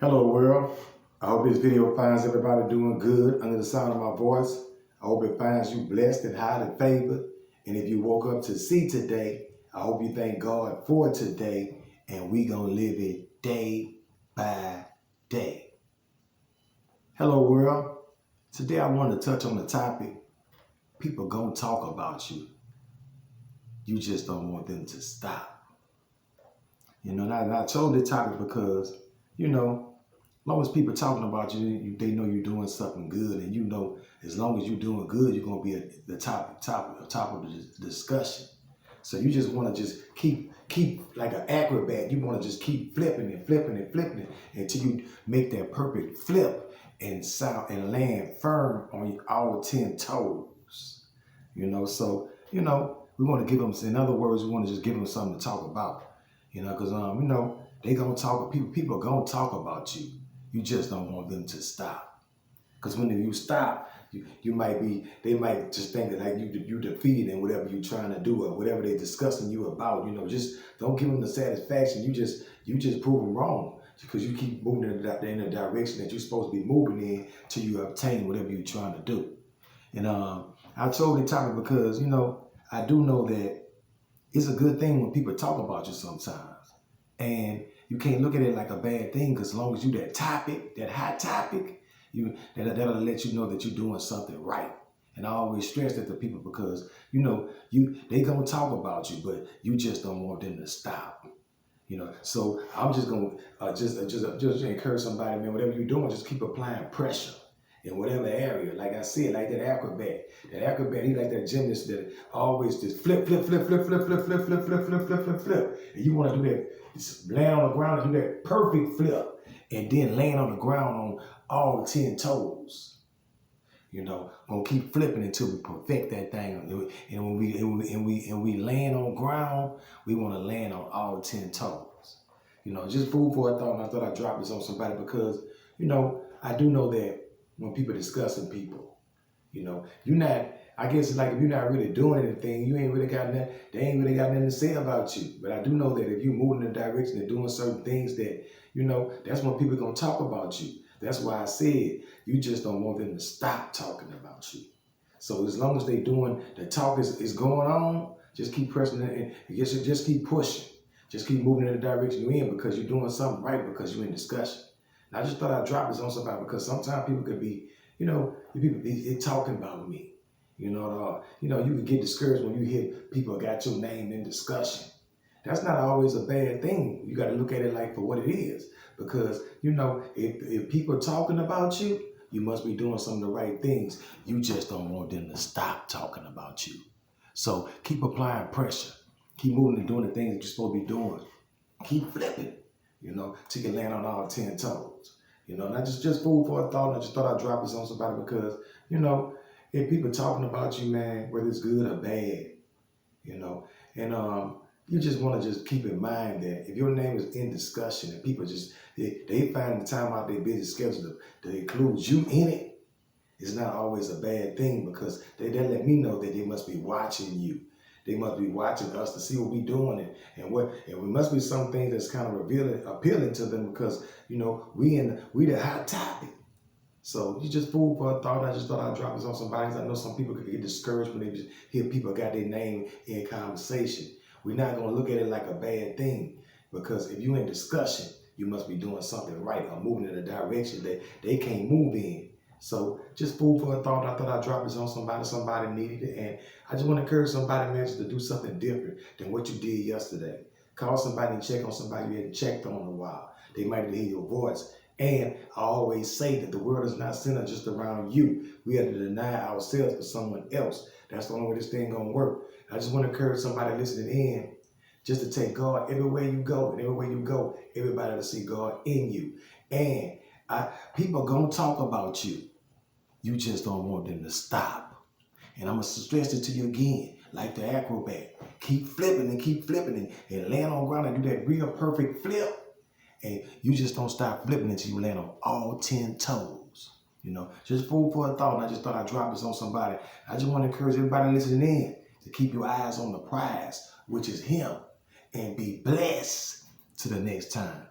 Hello world, I hope this video finds everybody doing good under the sound of my voice. I hope it finds you blessed and highly favored. And if you woke up to see today, I hope you thank God for today, and we gonna live it day by day. Hello world, today I want to touch on the topic, people gonna talk about you. You just don't want them to stop. And I chose this topic because, as long as people talking about you, they know you're doing something good, and as long as you're doing good, you're gonna be at the top of the discussion. So you just want to just keep like an acrobat. You want to just keep flipping and flipping and flipping it until you make that perfect flip and sound and land firm on all 10 toes. So we want to give them. In other words, we want to just give them something to talk about. Because they gonna talk. People gonna talk about you. You just don't want them to stop. Because when you stop, they might just think that like you defeated in whatever you're trying to do or whatever they're discussing you about. Just don't give them the satisfaction. You just prove them wrong because you keep moving in the direction that you're supposed to be moving in till you obtain whatever you're trying to do. And I chose the topic because I do know that it's a good thing when people talk about you sometimes, and you can't look at it like a bad thing, because as long as you that hot topic, that'll let you know that you're doing something right. And I always stress that to people because they gonna talk about you, but you just don't want them to stop. So I'm just gonna just encourage somebody, man. Whatever you're doing, just keep applying pressure in whatever area. Like I said, like that acrobat. He like that gymnast that always just flip. And you want to do that, just land on the ground and do that perfect flip, and then land on the ground on all 10 toes. Gonna keep flipping until we perfect that thing. And when we land on ground, we want to land on all 10 toes. Just food for a thought. And I thought I'd drop this on somebody because, I do know that when people discussing people, you're not, I guess it's like if you're not really doing anything, they ain't really got nothing to say about you. But I do know that if you're moving in the direction of doing certain things that, that's when people gonna talk about you. That's why I said you just don't want them to stop talking about you. So as long as they doing, the talk is going on, just keep pressing it and just keep pushing. Just keep moving in the direction you're in because you're doing something right, because you're in discussion. And I just thought I'd drop this on somebody because sometimes people could be, people be talking about me. You could get discouraged when you hear people got your name in discussion. That's not always a bad thing. You got to look at it like for what it is. Because, if people are talking about you, you must be doing some of the right things. You just don't want them to stop talking about you. So keep applying pressure. Keep moving and doing the things that you're supposed to be doing. Keep flipping, till you land on all 10 toes. And I just food for a thought. And I just thought I'd drop this on somebody because, if people talking about you, man, whether it's good or bad, and you just want to just keep in mind that if your name is in discussion and people they find the time out their busy schedule to include you in it, it's not always a bad thing because they let me know that they must be watching you. They must be watching us to see what we're doing and we must be some things that's kind of appealing to them because we the hot topic. So you just food for a thought. I just thought I'd drop this on somebody. I know some people could get discouraged when they just hear people got their name in conversation. We're not gonna look at it like a bad thing because if you're in discussion, you must be doing something right or moving in a direction that they can't move in. So just food for a thought. I thought I'd drop this on somebody. Somebody needed it. And I just want to encourage somebody, man, to do something different than what you did yesterday. Call somebody and check on somebody you hadn't checked on in a while. They might hear your voice. And I always say that the world is not centered just around you. We have to deny ourselves for someone else. That's the only way this thing gonna work. I just want to encourage somebody listening in just to take God everywhere you go. And everywhere you go, everybody will see God in you. And people gonna talk about you. You just don't want them to stop. And I'm going to stress it to you again, like the acrobat. Keep flipping and land on ground and do that real perfect flip. And you just don't stop flipping until you land on all 10 toes. Just food for a thought. And I just thought I'd drop this on somebody. I just want to encourage everybody listening in to keep your eyes on the prize, which is Him, and be blessed till the next time.